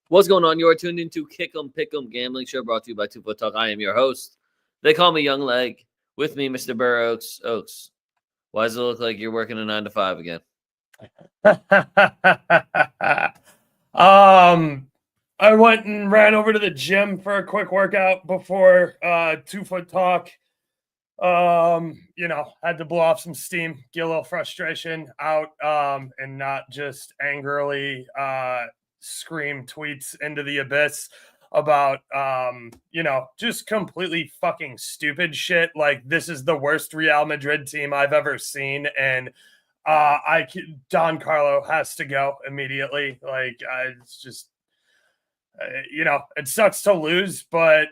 What's going on? You are tuned into Kick 'em Pick'em Gambling Show brought to you by TwoFootTalk. I am your host. They call me Young Leg. With me, Mr. BurrOaks. Oaks, why does it look like you're working a 9 to 5 again? I went and ran over to the gym for a quick workout before 2FootTalk. Had to blow off some steam, get a little frustration out, and not just angrily scream tweets into the abyss about just completely fucking stupid shit. Like, this is the worst Real Madrid team I've ever seen, and Don Carlo has to go immediately. Like, it's just it sucks to lose, but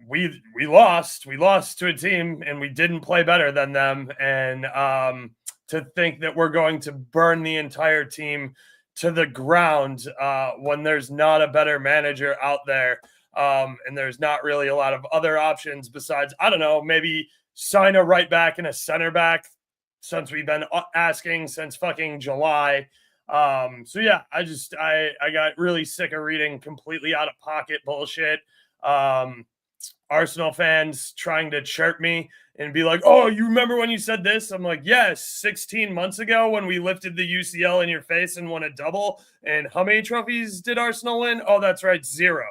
we lost to a team and we didn't play better than them. And to think that we're going to burn the entire team to the ground when there's not a better manager out there, and there's not really a lot of other options besides, I don't know, maybe sign a right back and a center back, since we've been asking since fucking July. So yeah, I got really sick of reading completely out of pocket bullshit. Arsenal fans trying to chirp me and be like, oh, you remember when you said this? I'm like, yes, 16 months ago when we lifted the UCL in your face and won a double. And how many trophies did Arsenal win? Oh, that's right, 0.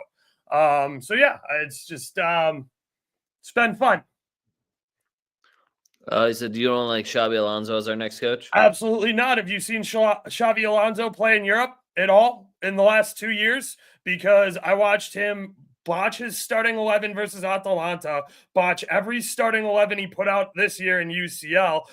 So yeah, it's just it's been fun. He said, you don't like Xabi Alonso as our next coach? Absolutely not. Have you seen Xabi Alonso play in Europe at all in the last 2 years? Because I watched him botch his starting 11 versus Atalanta, botch every starting 11 he put out this year in UCL,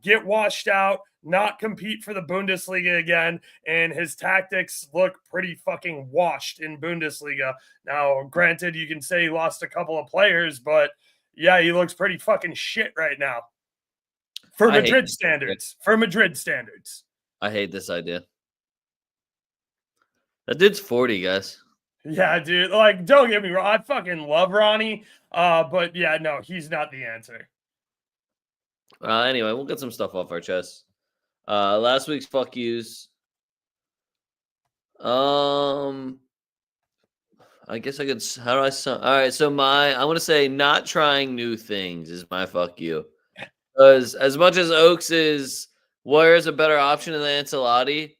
get washed out, not compete for the Bundesliga again, and his tactics look pretty fucking washed in Bundesliga. Now, granted, you can say he lost a couple of players, but yeah, he looks pretty fucking shit right now. For Madrid standards. I hate this idea. That dude's 40, guys. Yeah, dude. Like, don't get me wrong. I fucking love Ronnie. But yeah, no, he's not the answer. Anyway, we'll get some stuff off our chest. Last week's fuck yous. I guess I could. How do I sound? All right, so I'm going to say not trying new things is my fuck you. Because as much as Oaks is, where's a better option than Ancelotti?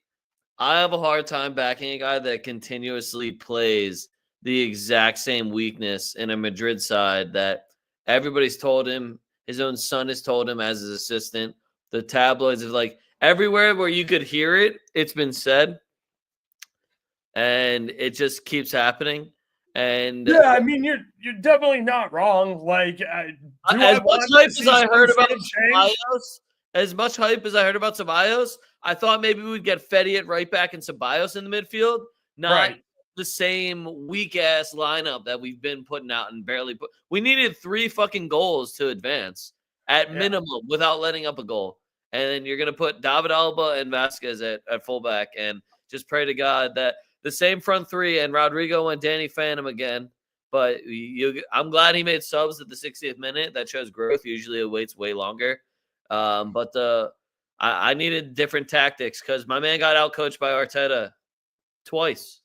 I have a hard time backing a guy that continuously plays the exact same weakness in a Madrid side that everybody's told him, his own son has told him as his assistant. The tabloids have, like, everywhere where you could hear it, it's been said. And it just keeps happening. And yeah, I mean, you're definitely not wrong. Like, as much hype as I heard about Ceballos, I thought maybe we would get Fetty at right back and Ceballos in the midfield, not the same weak ass lineup that we've been putting out and barely put. We needed 3 fucking goals to advance at minimum without letting up a goal. And then you're gonna put David Alba and Vasquez at fullback and just pray to God that the same front 3 and Rodrigo and Danny Phantom again. But I'm glad he made subs at the 60th minute. That shows growth. Usually it waits way longer. I needed different tactics because my man got outcoached by Arteta twice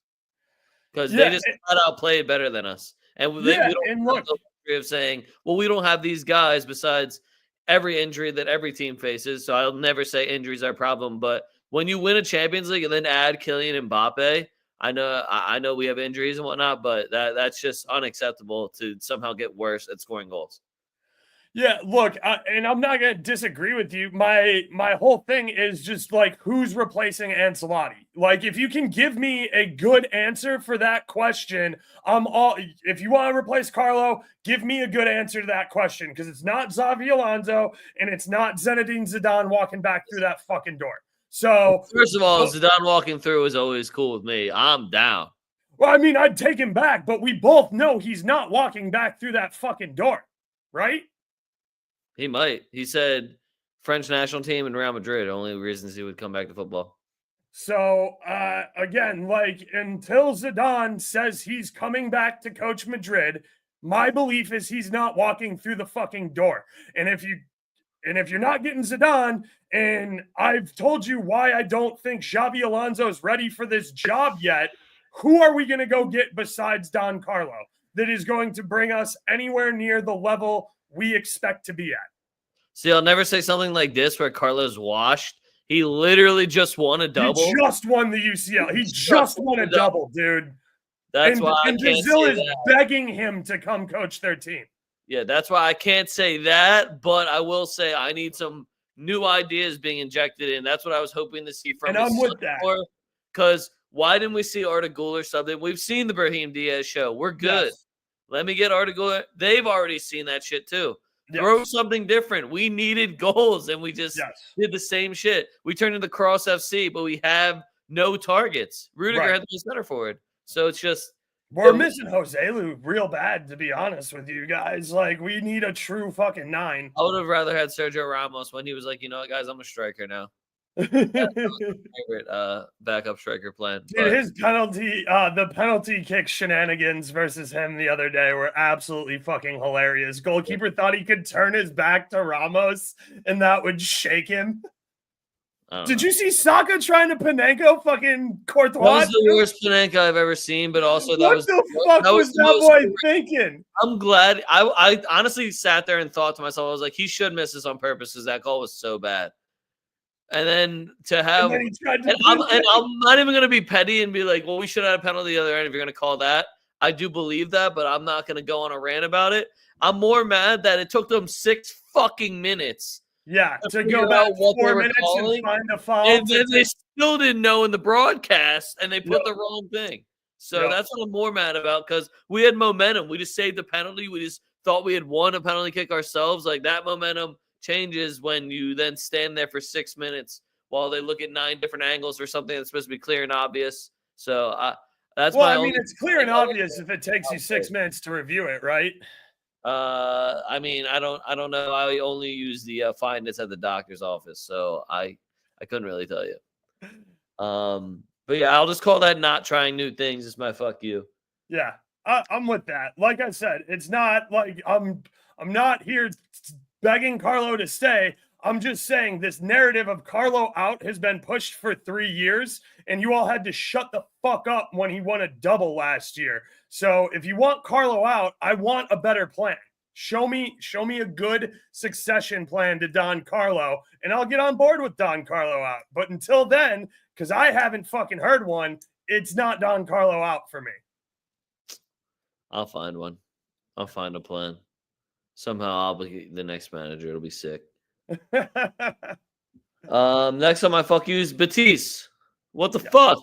because they just got outplayed better than us. And we don't have the luxury of saying, well, we don't have these guys besides every injury that every team faces. So I'll never say injuries are a problem. But when you win a Champions League and then add Kylian Mbappe, I know we have injuries and whatnot, but that's just unacceptable to somehow get worse at scoring goals. Yeah, look, and I'm not going to disagree with you. My whole thing is just like, who's replacing Ancelotti? Like, if you can give me a good answer for that question, I'm all. If you want to replace Carlo, give me a good answer to that question, because it's not Xavi Alonso and it's not Zinedine Zidane walking back through that fucking door. So, first of all, Zidane walking through is always cool with me. I'm down. Well, I mean, I'd take him back, but we both know he's not walking back through that fucking door, right? He might. He said French national team and Real Madrid, only reasons he would come back to football. So, again, like, until Zidane says he's coming back to coach Madrid, my belief is he's not walking through the fucking door. And if you're not getting Zidane, and I've told you why I don't think Xabi Alonso is ready for this job yet, who are we going to go get besides Don Carlo that is going to bring us anywhere near the level we expect to be at? See, I'll never say something like this where Carlo's washed. He literally just won a double. He just won the UCL. He just won a double, dude. That's why I can't Brazil say is that. begging him to come coach their team. Yeah, that's why I can't say that, but I will say I need some new ideas being injected in. That's what I was hoping to see from And I'm with that. Because why didn't we see Arda Güler something? We've seen the Brahim Diaz show. We're good. Yes. Let me get Arda Güler. They've already seen that shit too. Yes. Throw something different. We needed goals, and we just did the same shit. We turned into Cross FC, but we have no targets. Rudiger had to be center forward. So it's just we're missing Joselu real bad, to be honest with you guys. Like, we need a true fucking 9. I would have rather had Sergio Ramos when he was like, you know what, guys, I'm a striker now. That's my favorite backup striker plan. Dude, his penalty, the penalty kick shenanigans versus him the other day were absolutely fucking hilarious. Goalkeeper thought he could turn his back to Ramos and that would shake him. Did you see Saka trying to Panenko fucking Courtois? That was the worst Panenka I've ever seen, but also what the fuck was that boy thinking? I'm glad. I honestly sat there and thought to myself, I was like, he should miss this on purpose because that goal was so bad. And then to have, I'm not even going to be petty and be like, well, we should have had a penalty the other end if you're going to call that. I do believe that, but I'm not going to go on a rant about it. I'm more mad that it took them 6 fucking minutes. Yeah, to go back 4 minutes and find a foul. And then they still didn't know in the broadcast, and they put the wrong thing. So that's what I'm more mad about because we had momentum. We just saved the penalty. We just thought we had won a penalty kick ourselves. Like, that momentum changes when you then stand there for 6 minutes while they look at 9 different angles for something that's supposed to be clear and obvious. So that's it's clear and obvious if it takes you 6 minutes to review it, right? I mean, I don't know. I only use the find this at the doctor's office, so I couldn't really tell you. But yeah, I'll just call that not trying new things. It's my fuck you. Yeah, I'm with that. Like I said, it's not like I'm not here begging Carlo to stay. I'm just saying this narrative of Carlo out has been pushed for 3 years, and you all had to shut the fuck up when he won a double last year. So if you want Carlo out, I want a better plan. Show me a good succession plan to Don Carlo, and I'll get on board with Don Carlo out. But until then, because I haven't fucking heard one, it's not Don Carlo out for me. I'll find one. I'll find a plan. Somehow I'll be the next manager. It'll be sick. Next on my fuck you is Batiste. What the fuck?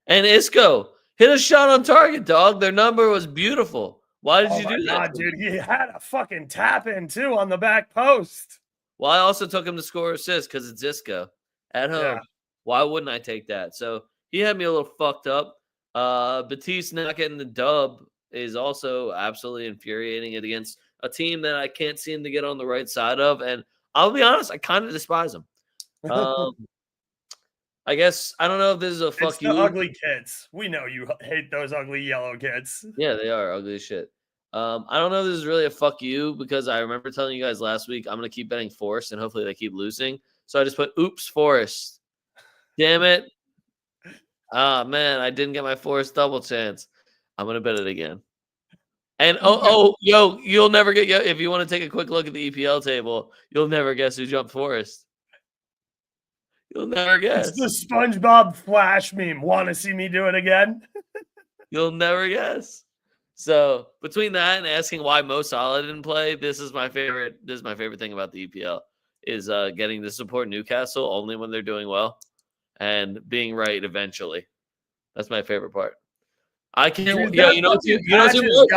And Isco hit a shot on target, dog. Their number was beautiful. Why did you do that? Dude, he had a fucking tap in too on the back post. Well, I also took him to score assist because it's Isco at home. Yeah. Why wouldn't I take that? So he had me a little fucked up. Batiste not getting the dub is also absolutely infuriating it against a team that I can't seem to get on the right side of. And I'll be honest, I kind of despise them. I guess, I don't know if this is a fuck it's the ugly kids. We know you hate those ugly yellow kids. Yeah, they are ugly as shit. I don't know if this is really a fuck you because I remember telling you guys last week I'm going to keep betting Forest and hopefully they keep losing. So I just put, oops, Forest. Damn it. Man, I didn't get my Forest double chance. I'm going to bet it again. And you'll never get, if you want to take a quick look at the EPL table, you'll never guess who jumped Forest. You'll never guess. It's the SpongeBob Flash meme. Want to see me do it again? You'll never guess. So between that and asking why Mo Salah didn't play, this is my favorite. This is my favorite thing about the EPL is getting to support Newcastle only when they're doing well and being right eventually. That's my favorite part. I can't. Dude, you know who's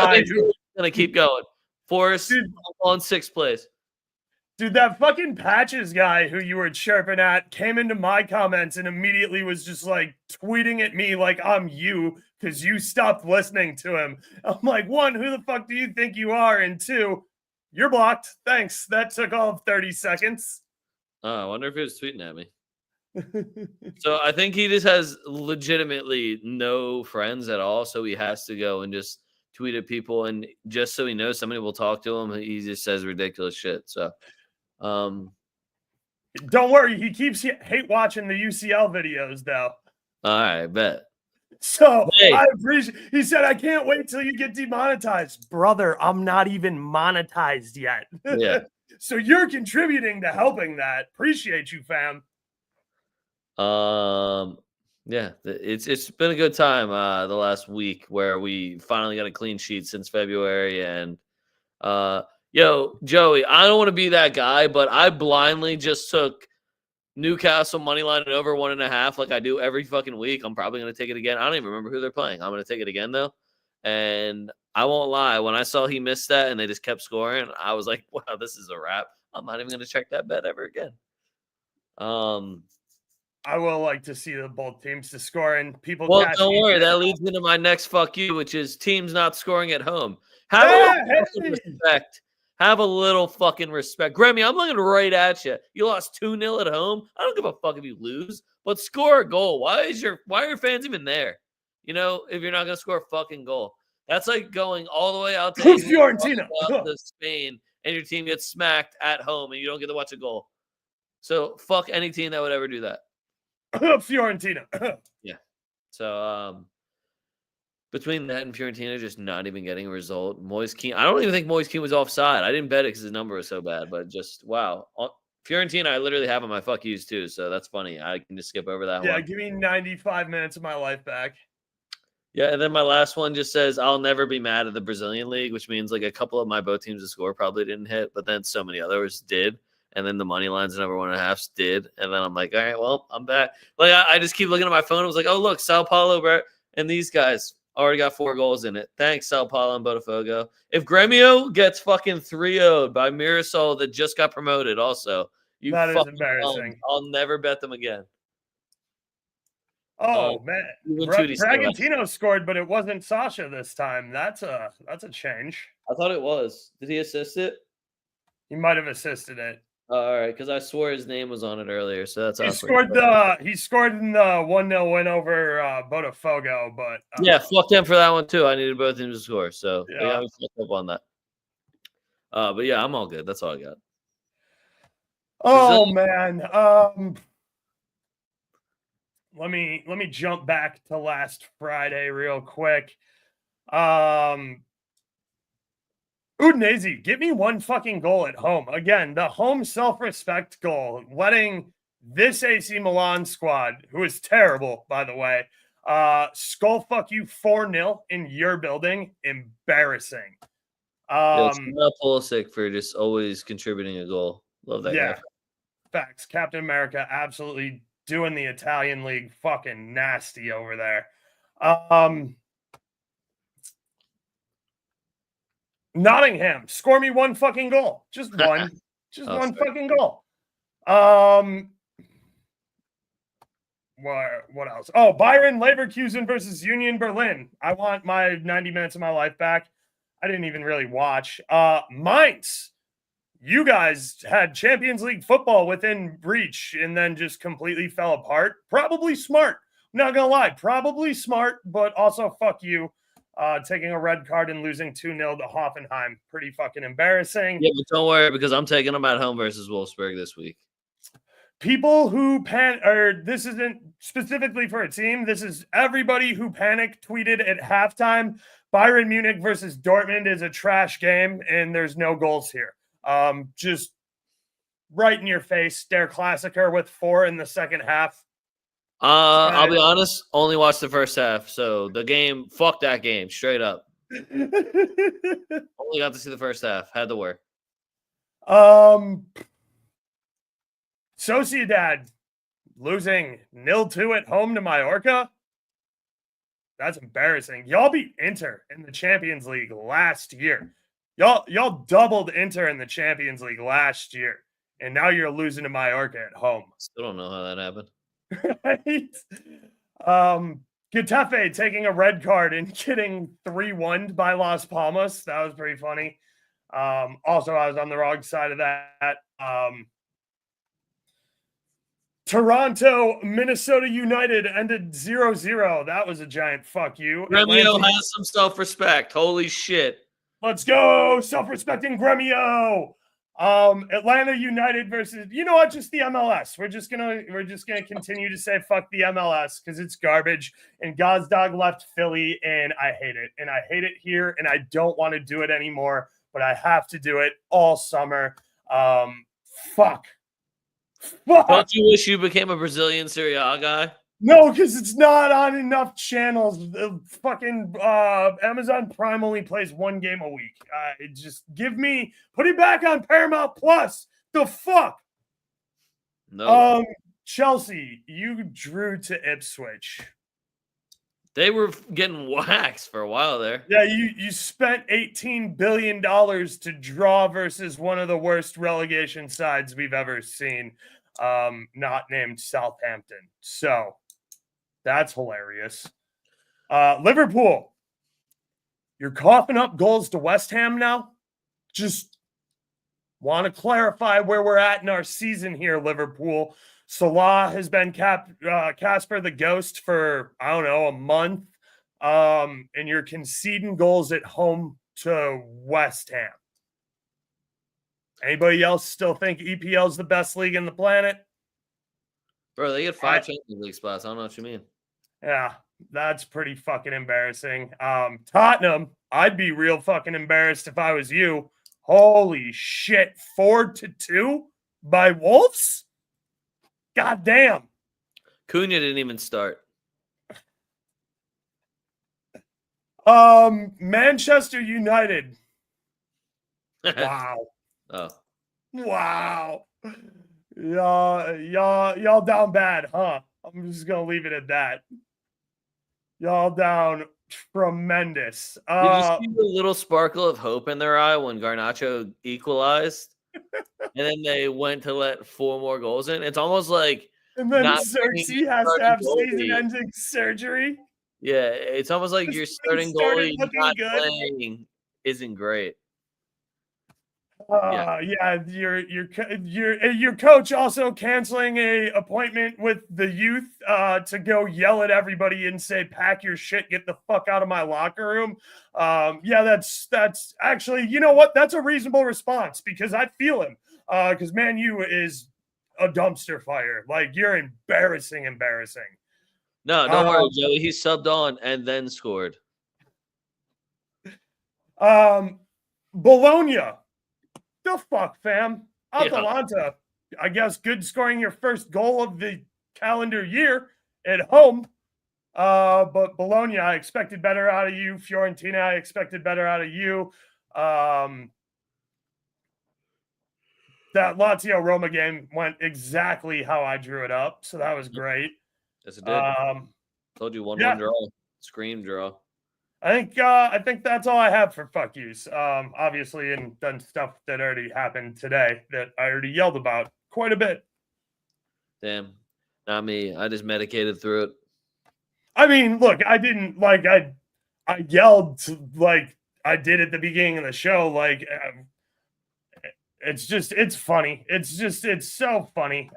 gonna keep going. Forest on 6th place. Dude, that fucking Patches guy who you were chirping at came into my comments and immediately was just like tweeting at me like I'm you because you stopped listening to him. I'm like, 1, who the fuck do you think you are? And 2, you're blocked. Thanks. That took all of 30 seconds. I wonder if he was tweeting at me. So I think he just has legitimately no friends at all. So he has to go and just tweet at people. And just so he knows somebody will talk to him, he just says ridiculous shit. So don't worry, he keeps hate watching the UCL videos though. All right, bet. So Hey. I appreciate. He said, "I can't wait till you get demonetized, brother. I'm not even monetized yet." Yeah. So you're contributing to helping that. Appreciate you, fam. Yeah, it's been a good time the last week where we finally got a clean sheet since February. And yo, Joey, I don't want to be that guy, but I blindly just took Newcastle money line at over 1.5 like I do every fucking week. I'm probably going to take it again. I don't even remember who they're playing. I'm going to take it again though. And I won't lie, when I saw he missed that and they just kept scoring, I was like, wow, this is a wrap. I'm not even going to check that bet ever again. I will like to see the both teams to score and people. Well, don't worry. That leads into my next fuck you, which is teams not scoring at home. Have a little fucking respect. Have a little fucking respect. Grammy, I'm looking right at you. You lost 2-0 at home. I don't give a fuck if you lose, but score a goal. Why are your fans even there? You know, if you're not gonna score a fucking goal. That's like going all the way out to Fiorentina, to Spain, and your team gets smacked at home and you don't get to watch a goal. So fuck any team that would ever do that. Fiorentina. Yeah. So between that and Fiorentina just not even getting a result, Moise Kean. I don't even think Moise Kean was offside. I didn't bet it because his number was so bad, but just wow. Fiorentina, I literally have on my fuck yous too, so that's funny. I can just skip over that one. Yeah, give me 95 minutes of my life back. Yeah, and then my last one just says I'll never be mad at the Brazilian league, which means like a couple of my both teams to score probably didn't hit, but then so many others did. And then the money lines and over 1.5 did. And then I'm like, all right, well, I'm back. Like I just keep looking at my phone. I was like, oh, look, Sao Paulo, bro. And these guys already got 4 goals in it. Thanks, Sao Paulo and Botafogo. If Grêmio gets fucking 3-0'd by Mirassol that just got promoted also, that is embarrassing. I'll never bet them again. Oh, man. Bragantino scored, but it wasn't Sasha this time. That's a change. I thought it was. Did he assist it? He might have assisted it. All right, because I swore his name was on it earlier, so that's he scored in the 1-0 win over Botafogo, but yeah, fuck them for that one too. I needed both teams to score, so yeah. They got me fucked up on that. But yeah, I'm all good. That's all I got. Oh man, let me jump back to last Friday real quick. Udinese, get me one fucking goal at home. Again, the home self-respect goal, letting this AC Milan squad, who is terrible, by the way, skull fuck you 4-0 in your building. Embarrassing. It's not Pulisic for just always contributing a goal. Love that guy. Facts. Captain America absolutely doing the Italian league fucking nasty over there. Nottingham, score me one fucking goal. Just one. Just one fucking goal. What else? Oh, Bayern Leverkusen versus Union Berlin. I want my 90 minutes of my life back. I didn't even really watch. Mainz. You guys had Champions League football within reach and then just completely fell apart. Probably smart. I'm not going to lie. Probably smart, but also fuck you. Taking a red card and losing 2-0 to Hoffenheim. Pretty fucking embarrassing. Yeah, but don't worry because I'm taking them at home versus Wolfsburg this week. People who this isn't specifically for a team. This is everybody who panic tweeted at halftime. Bayern Munich versus Dortmund is a trash game and there's no goals here. Just right in your face. Der Klassiker with 4 in the second half. I'll be honest, only watched the first half. So the game, fuck that game, straight up. Only got to see the first half. Had to work. Sociedad losing 0-2 at home to Mallorca. That's embarrassing. Y'all beat Inter in the Champions League last year. Y'all doubled Inter in the Champions League last year, and now you're losing to Mallorca at home. Still don't know how that happened. Right? Getafe taking a red card and getting 3-1 by Las Palmas. That was pretty funny. Also, I was on the wrong side of that. Toronto, Minnesota United ended 0-0. That was a giant fuck you. Gremio has some self-respect. Holy shit. Let's go. Self-respecting Gremio. Atlanta United versus, you know what, just the MLS. We're just gonna continue to say fuck the MLS because it's garbage. And Gazdag left Philly, and I hate it. And I hate it here, and I don't want to do it anymore, but I have to do it all summer. Fuck. Don't you wish you became a Brazilian Serie A guy? No, because it's not on enough channels. The fucking Amazon Prime only plays one game a week. Just put it back on Paramount Plus. The fuck? No. Chelsea, you drew to Ipswich. They were getting waxed for a while there. Yeah, you spent $18 billion to draw versus one of the worst relegation sides we've ever seen, not named Southampton. So that's hilarious. Liverpool, you're coughing up goals to West Ham now. Just want to clarify where we're at in our season here, Liverpool. Salah has been Casper the Ghost for, I don't know, a month. And you're conceding goals at home to West Ham. Anybody else still think EPL is the best league in the planet? Bro, they get 5 Champions League spots. I don't know what you mean. Yeah, that's pretty fucking embarrassing. Tottenham, I'd be real fucking embarrassed if I was you. Holy shit, 4-2 by Wolves? God damn. Cunha didn't even start. Manchester United. Wow. Oh. Wow. Y'all down bad, huh? I'm just gonna leave it at that. Y'all down tremendous. Did you see the little sparkle of hope in their eye when Garnacho equalized? And then they went to let 4 more goals in. It's almost like, and then Xerxes has to have season-ending surgery. Yeah, it's almost like your starting goalie not playing isn't great. Yeah, your coach also canceling a appointment with the youth to go yell at everybody and say, "Pack your shit, get the fuck out of my locker room." Yeah, that's actually, you know what? That's a reasonable response because I feel him. Because Man U is a dumpster fire. Like, you're embarrassing. No, don't worry, Joey. He subbed on and then scored. Bologna. The fuck, fam? Atalanta, Yeah. I guess good scoring your first goal of the calendar year at home. But Bologna, I expected better out of you. Fiorentina, I expected better out of you. That Lazio Roma game went exactly how I drew it up, so that was great. Yes, it did. Told you 1-1 draw. Scream draw. I think that's all I have for fuck yous. Obviously, and done stuff that already happened today that I already yelled about quite a bit. Damn, not me. I just medicated through it. I mean, look, I didn't like I yelled like I did at the beginning of the show. Like, it's funny. It's so funny.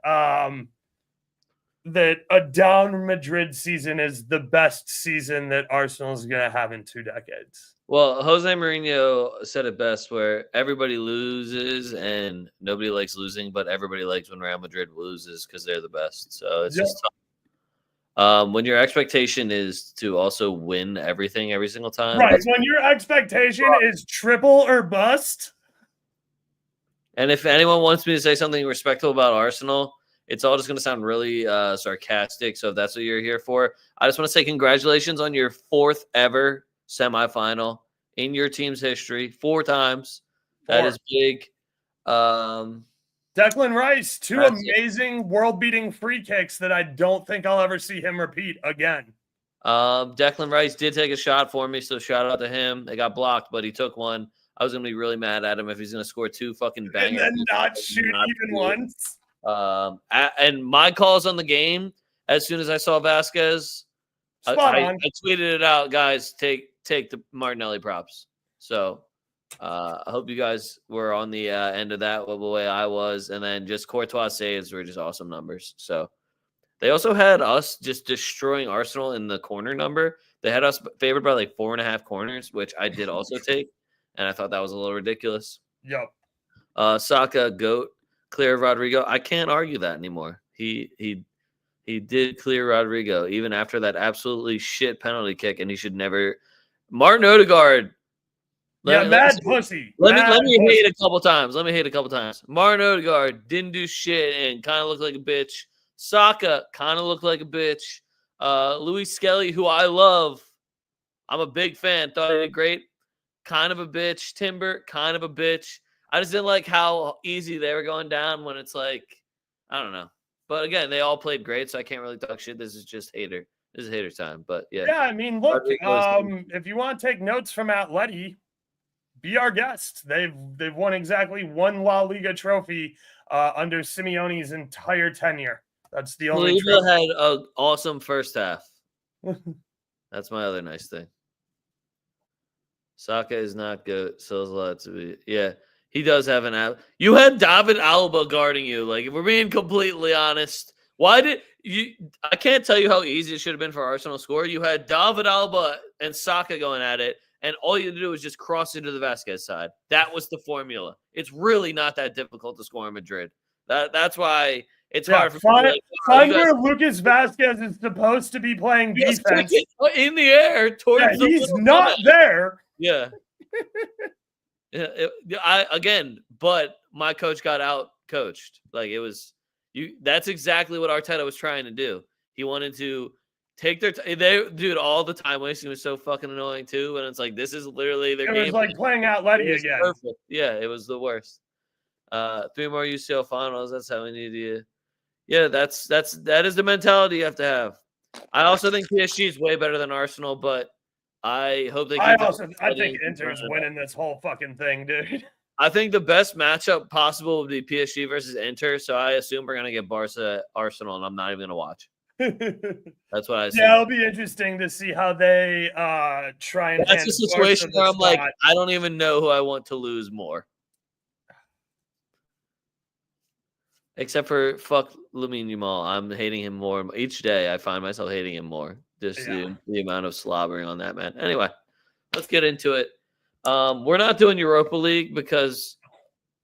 That a down Madrid season is the best season that Arsenal is going to have in 2 decades. Well, Jose Mourinho said it best, where everybody loses and nobody likes losing, but everybody likes when Real Madrid loses because they're the best. So it's just tough. When your expectation is to also win everything every single time. Right. When your expectation is triple or bust. And if anyone wants me to say something respectful about Arsenal, it's all just going to sound really sarcastic. So if that's what you're here for, I just want to say congratulations on your 4th ever semifinal in your team's history. 4 times. That is big. Declan Rice, 2 amazing world-beating free kicks that I don't think I'll ever see him repeat again. Declan Rice did take a shot for me, so shout out to him. They got blocked, but he took one. I was going to be really mad at him if he's going to score 2 fucking bangers. And then not shoot even once. And my calls on the game, as soon as I saw Vasquez, I tweeted it out, guys, take the Martinelli props. So I hope you guys were on the end of that the way I was. And then just Courtois saves were just awesome numbers. So they also had us just destroying Arsenal in the corner number. They had us favored by like 4.5 corners, which I did also take. And I thought that was a little ridiculous. Yep. Saka, GOAT, clear Rodrigo. I can't argue that anymore. He did clear Rodrigo even after that absolutely shit penalty kick, and he should never. Martin Odegaard. Mad pussy. Let me hate a couple times. Martin Odegaard didn't do shit and kind of looked like a bitch. Saka kind of looked like a bitch. Luis Skelly, who I love, I'm a big fan. Thought he did great. Kind of a bitch. Timber, kind of a bitch. I just didn't like how easy they were going down when it's like, I don't know. But again, they all played great, so I can't really talk shit. This is just hater. This is hater time. But yeah. Yeah, I mean, look, if you want to take notes from Atleti, be our guest. They've won exactly one La Liga trophy under Simeone's entire tenure. That's the only trophy. Had an awesome first half. That's my other nice thing. Saka is not good. So is a lot to be. Yeah, he does have an app. You had David Alba guarding you. Like, if we're being completely honest, why did you? I can't tell you how easy it should have been for Arsenal to score. You had David Alba and Saka going at it, and all you had to do was just cross into the Vasquez side. That was the formula. It's really not that difficult to score in Madrid. That's why it's hard for find where Lucas Vasquez is supposed to be playing defense in the air towards. Yeah, he's not there. Yeah. But my coach got out coached. Like, it was you. That's exactly what Arteta was trying to do. He wanted to take their dude, all the time wasting was so fucking annoying too. And it's like, this is literally their game. It was like playing Atleti again. Perfect. Yeah, it was the worst. 3 more UCL finals. That's how we need you. Yeah, that is the mentality you have to have. I also think PSG is way better than Arsenal, but I hope they. I think Inter's winning this whole fucking thing, dude. I think the best matchup possible would be PSG versus Inter. So I assume we're gonna get Barca Arsenal, and I'm not even gonna watch. That's what I assume. Yeah, it'll be interesting to see how they try and. That's a situation where I'm like, I don't even know who I want to lose more. Except for fuck Lamine Yamal. I'm hating him more. Each day I find myself hating him more. Just the amount of slobbering on that man. Anyway, let's get into it. We're not doing Europa League because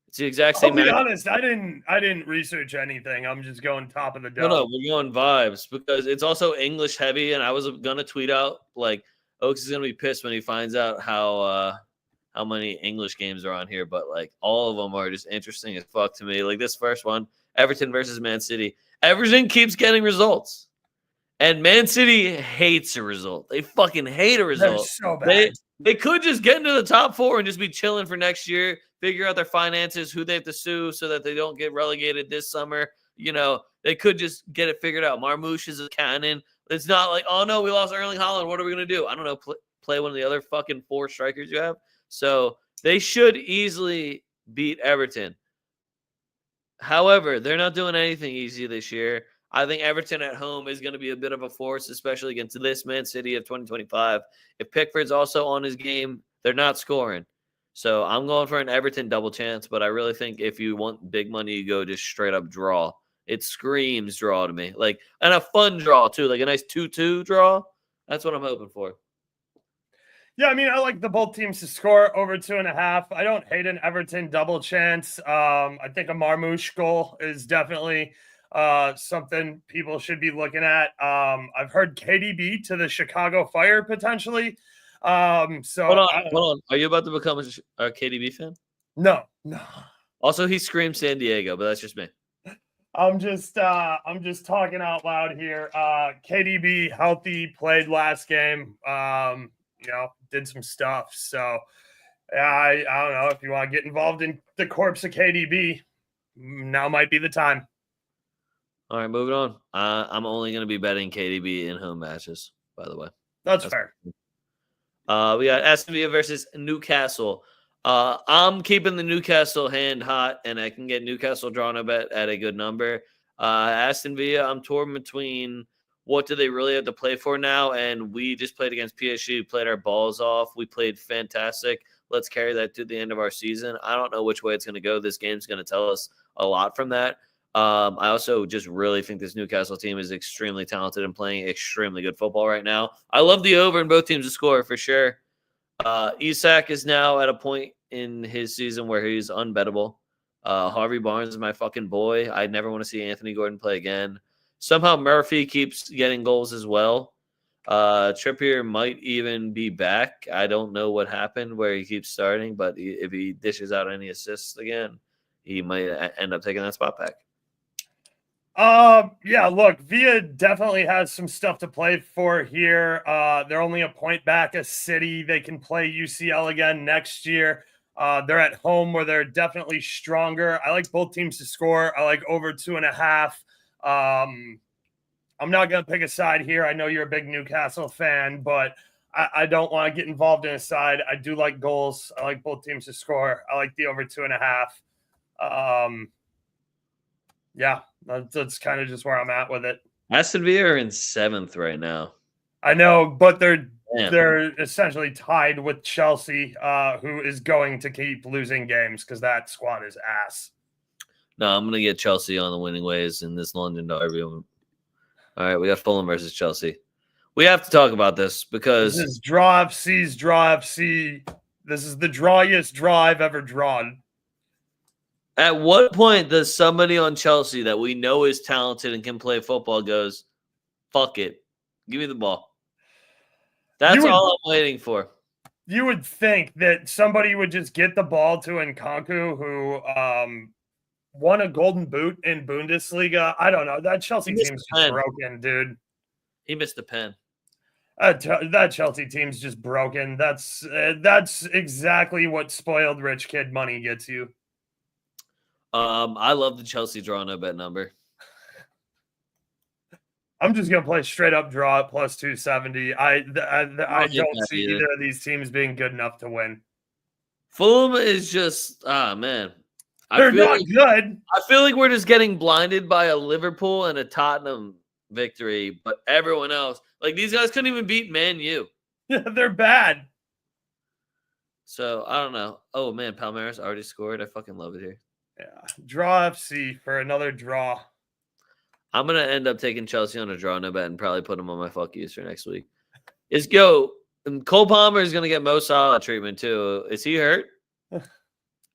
it's the exact same. I'll be honest, I didn't research anything. I'm just going top of the dome. No, we're going vibes because it's also English heavy, and I was gonna tweet out like Oaks is gonna be pissed when he finds out how many English games are on here, but like all of them are just interesting as fuck to me. Like this first one, Everton versus Man City. Everton keeps getting results. And Man City hates a result. They fucking hate a result. They're so bad. They could just get into the top 4 and just be chilling for next year, figure out their finances, who they have to sue so that they don't get relegated this summer. You know, they could just get it figured out. Marmouche is a cannon. It's not like, oh, no, we lost Erling Haaland. What are we going to do? I don't know. Play one of the other fucking 4 strikers you have. So they should easily beat Everton. However, they're not doing anything easy this year. I think Everton at home is going to be a bit of a force, especially against this Man City of 2025. If Pickford's also on his game, they're not scoring. So I'm going for an Everton double chance, but I really think if you want big money, you go just straight up draw. It screams draw to me. Like, and a fun draw too, like a nice 2-2 draw. That's what I'm hoping for. Yeah, I mean, I like the both teams to score over 2.5. I don't hate an Everton double chance. I think a Marmouche goal is definitely something people should be looking at. I've heard KDB to the Chicago Fire potentially. So hold on. Are you about to become a KDB fan? No. Also, he screamed San Diego, but that's just me. I'm just talking out loud here. KDB healthy, played last game. Did some stuff. So I don't know if you want to get involved in the corpse of KDB. Now might be the time. All right, moving on. I'm only going to be betting KDB in home matches, by the way. That's fair. We got Aston Villa versus Newcastle. I'm keeping the Newcastle hand hot, and I can get Newcastle drawn a bet at a good number. Aston Villa, I'm torn between what do they really have to play for now, and we just played against PSG, played our balls off. We played fantastic. Let's carry that to the end of our season. I don't know which way it's going to go. This game's going to tell us a lot from that. I also just really think this Newcastle team is extremely talented and playing extremely good football right now. I love the over in both teams to score for sure. Isak is now at a point in his season where he's unbettable. Harvey Barnes is my fucking boy. I never want to see Anthony Gordon play again. Somehow Murphy keeps getting goals as well. Trippier might even be back. I don't know what happened where he keeps starting, but if he dishes out any assists again, he might end up taking that spot back. Yeah, look, Villa definitely has some stuff to play for here. They're only a point back of City. They can play UCL again next year. They're at home where they're definitely stronger. I like both teams to score. I like over 2.5. I'm not going to pick a side here. I know you're a big Newcastle fan, but I don't want to get involved in a side. I do like goals. I like both teams to score. I like the over 2.5. Yeah, that's kind of just where I'm at with it. Aston Villa are in 7th right now. I know, but they're essentially tied with Chelsea, who is going to keep losing games because that squad is ass. No, I'm going to get Chelsea on the winning ways in this London derby. All right, we got Fulham versus Chelsea. We have to talk about this because this is draw FC's draw FC. This is the drawiest draw I've ever drawn. At what point does somebody on Chelsea that we know is talented and can play football goes, fuck it, give me the ball? That's all I'm waiting for. You would think that somebody would just get the ball to Nkunku, who won a golden boot in Bundesliga. I don't know. That Chelsea team's just broken, dude. He missed a pen. That Chelsea team's just broken. That's exactly what spoiled rich kid money gets you. I love the Chelsea draw no bet number. I'm just gonna play straight up draw at plus 270. I don't see either of these teams being good enough to win. Fulham is just man. They're not good. I feel like we're just getting blinded by a Liverpool and a Tottenham victory, but everyone else, like these guys couldn't even beat Man U. They're bad. So I don't know. Oh man, Palmeiras already scored. I fucking love it here. Yeah, draw FC for another draw. I'm gonna end up taking Chelsea on a draw no bet and probably put them on my fuck yous for next week. And Cole Palmer is gonna get Mo Salah treatment too. Is he hurt,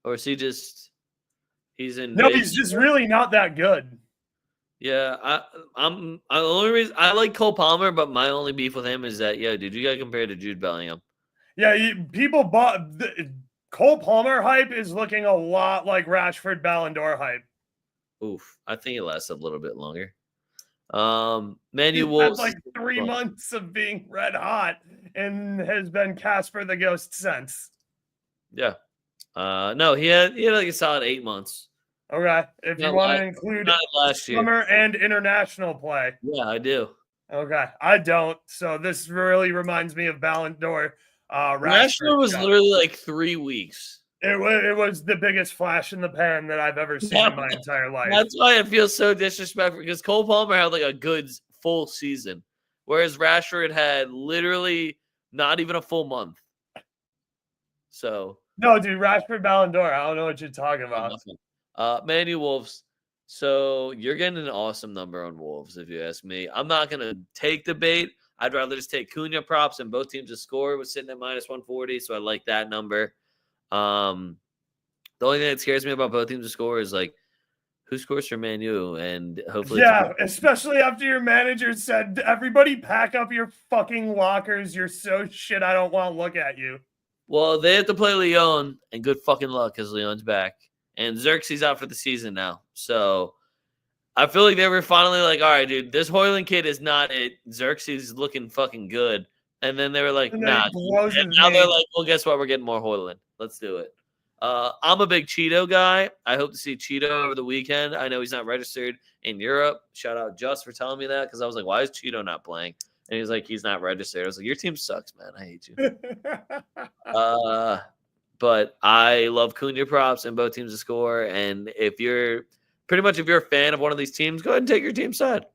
or is he just he's in? No, he's just really not that good. Yeah, the only reason I like Cole Palmer, but my only beef with him is that dude, you got to compare to Jude Bellingham. Yeah, people bought Cole Palmer hype is looking a lot like Rashford Ballon d'Or hype. Oof, I think it lasts a little bit longer. Man U Wolves had like 3 months of being red hot and has been Casper the Ghost since. Yeah. No, he had like a solid 8 months. Okay. If you want to include summer and international play. Yeah, I do. Okay. I don't. So this really reminds me of Ballon d'Or. Rashford was literally like 3 weeks. It was the biggest flash in the pan that I've ever seen in my entire life. That's why it feels so disrespectful, because Cole Palmer had like a good full season, whereas Rashford had literally not even a full month. So no, dude, Rashford Ballon d'Or. I don't know what you're talking about. Man U Wolves. So you're getting an awesome number on Wolves, if you ask me. I'm not gonna take the bait. I'd rather just take Cunha props, and both teams to score was sitting at minus 140, so I like that number. The only thing that scares me about both teams to score is like who scores for Man U, and hopefully, especially after your manager said, "Everybody pack up your fucking lockers. You're so shit. I don't want to look at you." Well, they have to play Lyon, and good fucking luck because Lyon's back, and Xerxes out for the season now. So I feel like they were finally like, "All right, dude, this Hoyland kid is not it. Xerxes is looking fucking good." And then they were like, "Nah." And now they're like, "Well, guess what? We're getting more Hoyland. Let's do it." I'm a big Cheeto guy. I hope to see Cheeto over the weekend. I know he's not registered in Europe. Shout out Just for telling me that, because I was like, why is Cheeto not playing? And he's like, he's not registered. I was like, your team sucks, man. I hate you. But I love Cunha props and both teams to score. And if you're a fan of one of these teams, go ahead and take your team side.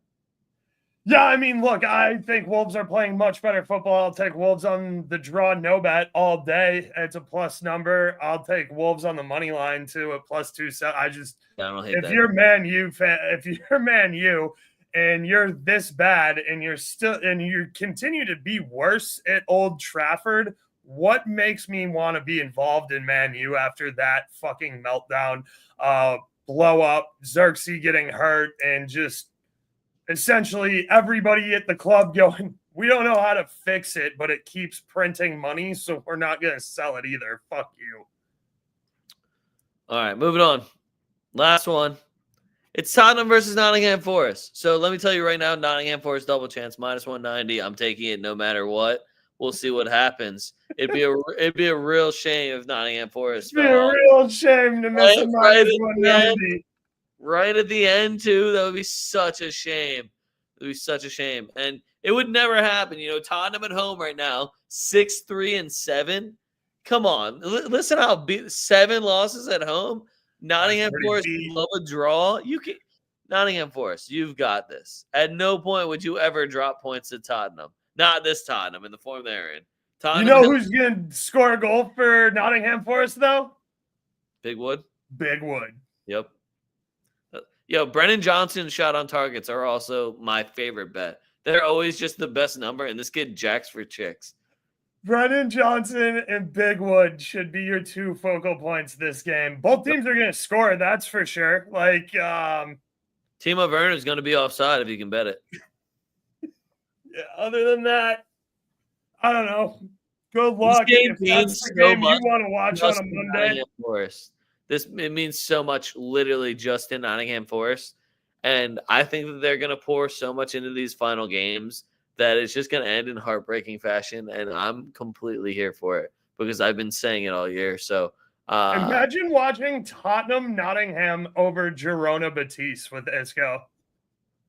Yeah, I mean, look, I think Wolves are playing much better football. I'll take Wolves on the draw no bet all day. It's a plus number. I'll take Wolves on the money line too at plus 270. I don't hate that. You're Man U fan, if you're Man U and you're this bad and you continue to be worse at Old Trafford, what makes me want to be involved in Man U after that fucking meltdown, blow up, Xerxes getting hurt, and just essentially everybody at the club going, we don't know how to fix it, but it keeps printing money, so we're not going to sell it either. Fuck you. All right, moving on. Last one. It's Tottenham versus Nottingham Forest. So let me tell you right now, Nottingham Forest double chance, -190. I'm taking it no matter what. We'll see what happens. It'd be a real shame if Nottingham Forest It'd be a real shame to miss a -190. Right at the end, too. That would be such a shame. It would be such a shame. And it would never happen. You know, Tottenham at home right now, 6-3-7. Come on. Listen how 7 losses at home. Nottingham Forest love a draw. Nottingham Forest, you've got this. At no point would you ever drop points to Tottenham. Not this Tottenham in the form they're in. Tottenham, you know who's going to score a goal for Nottingham Forest, though? Big Wood. Yep. Yo, Brennan Johnson shot on targets are also my favorite bet. They're always just the best number, and this kid jacks for chicks. Brennan Johnson and Big Wood should be your 2 focal points this game. Both teams are going to score, that's for sure. Like, Timo Werner is going to be offside if you can bet it. Yeah, other than that, I don't know. Good luck. If that's the game you want to watch on a Monday. It means so much, literally, just in Nottingham Forest. And I think that they're going to pour so much into these final games that it's just going to end in heartbreaking fashion. And I'm completely here for it because I've been saying it all year. So imagine watching Tottenham Nottingham over Girona Betis with Isco.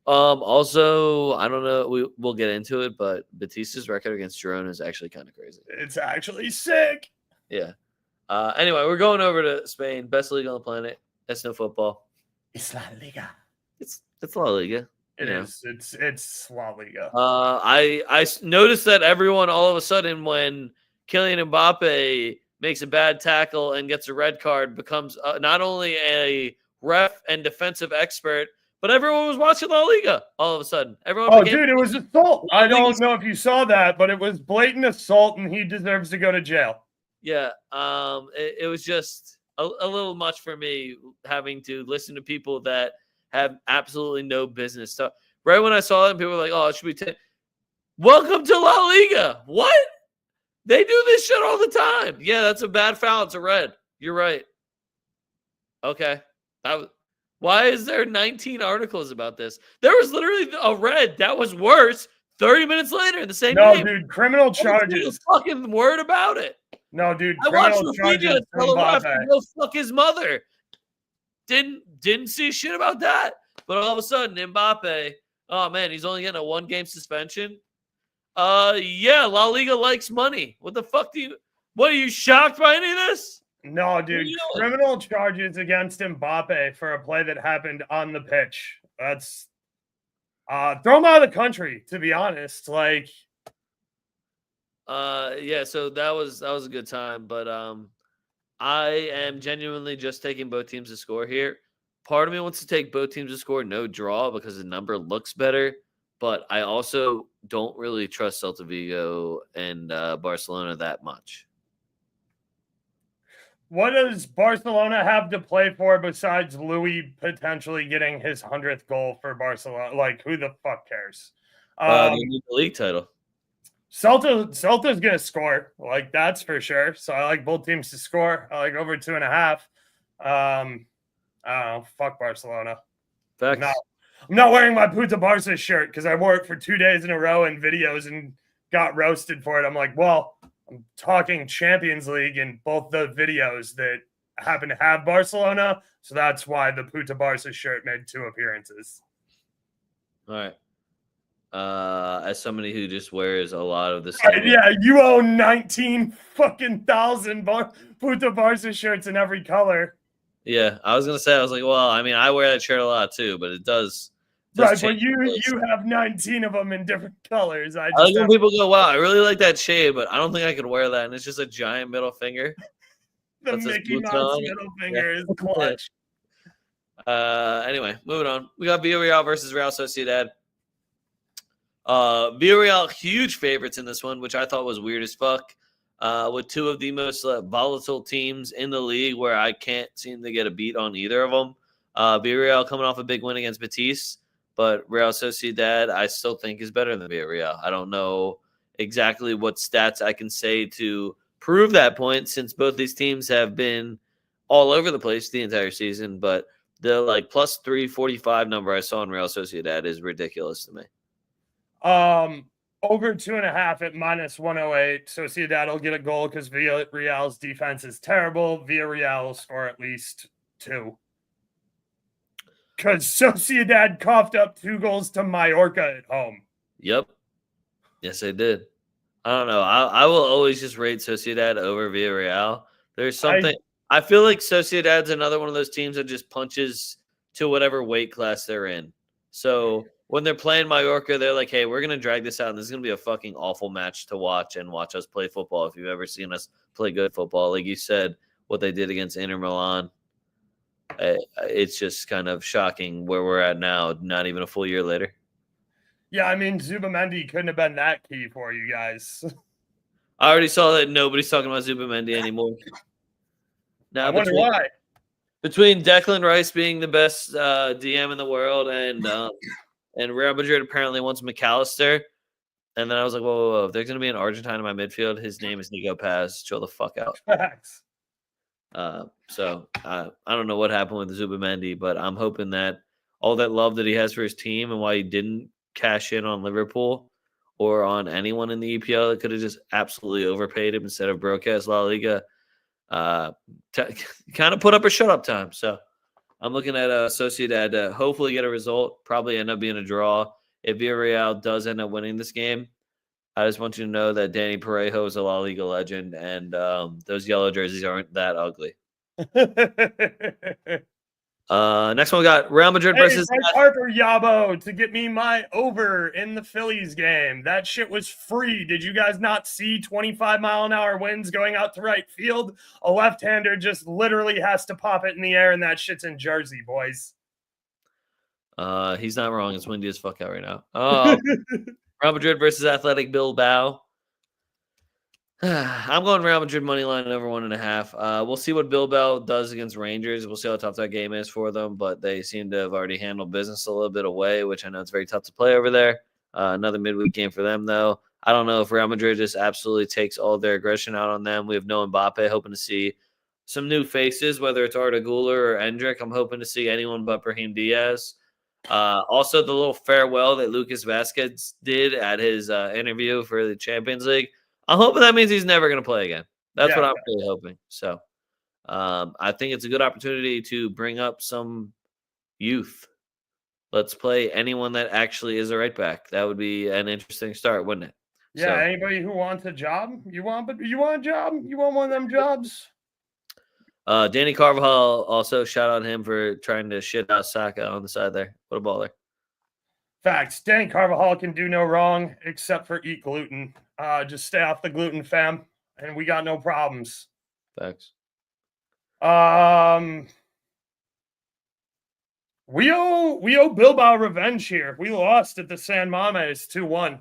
Also, I don't know. We'll get into it, but Batista's record against Girona is actually kind of crazy. It's actually sick. Yeah. Anyway, we're going over to Spain. Best league on the planet. That's no football. It's La Liga. It's La Liga. It is. It's La Liga. I noticed that everyone all of a sudden when Kylian Mbappe makes a bad tackle and gets a red card becomes not only a ref and defensive expert, but everyone was watching La Liga all of a sudden. Dude, it was assault. I don't know if you saw that, but it was blatant assault, and he deserves to go to jail. Yeah, it was just a little much for me having to listen to people that have absolutely no business. So right when I saw it, people were like, "Oh, it should be welcome to La Liga." What? They do this shit all the time. Yeah, that's a bad foul. It's a red. You're right. Okay, why is there 19 articles about this? There was literally a red that was worse 30 minutes later in the same game. No, dude, criminal charges. Fucking word about it. No, dude, I watched the video tell the ref to go fuck his mother. Didn't see shit about that. But all of a sudden, Mbappe, oh man, he's only getting a 1-game suspension. Yeah, La Liga likes money. What the fuck what are you shocked by any of this? No, dude, criminal charges against Mbappe for a play that happened on the pitch. That's throw him out of the country, to be honest. Like, yeah, so that was a good time, but I am genuinely just taking both teams to score here. Part of me wants to take both teams to score no draw because the number looks better, but I also don't really trust Celta Vigo and Barcelona that much. What does Barcelona have to play for besides Louis potentially getting his 100th goal for Barcelona? Like, who the fuck cares? They need the league title. Celta's going to score. Like, that's for sure. So I like both teams to score. I like over 2.5. I don't know. Fuck Barcelona. Facts. No, I'm not wearing my Puta Barca shirt because I wore it for 2 days in a row in videos and got roasted for it. I'm like, well, I'm talking Champions League in both the videos that happen to have Barcelona. So that's why the Puta Barca shirt made 2 appearances. All right. As somebody who just wears a lot of the same. Yeah, you own 19 fucking thousand Puta Barca shirts in every color. Yeah, I was gonna say, I was like, well, I mean, I wear that shirt a lot too, but it does right, but you have 19 of them in different colors. I like when people go, wow, I really like that shade, but I don't think I could wear that, and it's just a giant middle finger. The Mickey Mouse middle finger is clutch. Anyway, moving on. We got Villarreal versus Real Sociedad. Villarreal, huge favorites in this one, which I thought was weird as fuck. with two of the most volatile teams in the league where I can't seem to get a beat on either of them. Villarreal coming off a big win against Betis, but Real Sociedad I still think is better than Villarreal. I don't know exactly what stats I can say to prove that point since both these teams have been all over the place the entire season, but the like plus 345 number I saw in Real Sociedad is ridiculous to me. Over 2.5 at minus 108. Sociedad will get a goal because Villarreal's defense is terrible. Villarreal will score at least 2. Because Sociedad coughed up 2 goals to Mallorca at home. Yep. Yes, they did. I don't know. I will always just rate Sociedad over Villarreal. There's something. I feel like Sociedad's another one of those teams that just punches to whatever weight class they're in. So when they're playing Mallorca, they're like, hey, we're going to drag this out, and this is going to be a fucking awful match to watch and watch us play football if you've ever seen us play good football. Like you said, what they did against Inter Milan, it's just kind of shocking where we're at now, not even a full year later. Yeah, I mean, Zubamendi couldn't have been that key for you guys. I already saw that nobody's talking about Zubamendi anymore. Now, I wonder why. Between Declan Rice being the best DM in the world and Real Madrid apparently wants McAllister, and then I was like, whoa. If there's going to be an Argentine in my midfield, his name is Nico Paz. Chill the fuck out. Facts. So I don't know what happened with Zubamendi, but I'm hoping that all that love that he has for his team and why he didn't cash in on Liverpool or on anyone in the EPL that could have just absolutely overpaid him instead of broadcast La Liga, kind of put up a shut-up time. So I'm looking at Sociedad to hopefully get a result, probably end up being a draw. If Villarreal does end up winning this game, I just want you to know that Danny Parejo is a La Liga legend, and those yellow jerseys aren't that ugly. Next one we got Real Madrid versus Harper Yabo to get me my over in the Phillies game. That shit was free. Did you guys not see 25-mile-an-hour winds going out to right field? A left-hander just literally has to pop it in the air, and that shit's in Jersey, boys. He's not wrong. It's windy as fuck out right now. Real Madrid versus Athletic Bilbao. I'm going Real Madrid money line over 1.5. We'll see what Bilbao does against Rangers. We'll see how tough that game is for them, but they seem to have already handled business a little bit away, which I know it's very tough to play over there. Another midweek game for them, though. I don't know if Real Madrid just absolutely takes all their aggression out on them. We have no Mbappe, hoping to see some new faces, whether it's Arda Güler or Endrick. I'm hoping to see anyone but Brahim Diaz. Also, the little farewell that Lucas Vazquez did at his interview for the Champions League. I'm hoping that means he's never going to play again. That's what I'm really hoping. So I think it's a good opportunity to bring up some youth. Let's play anyone that actually is a right back. That would be an interesting start, wouldn't it? Yeah, so, anybody who wants a job? You want a job? You want one of them jobs? Danny Carvajal, also shout out him for trying to shit out Saka on the side there. What a baller. Facts. Danny Carvajal can do no wrong except for eat gluten. Just stay off the gluten, fam, and we got no problems. Facts. We owe Bilbao revenge here. We lost at the San Mames 2-1.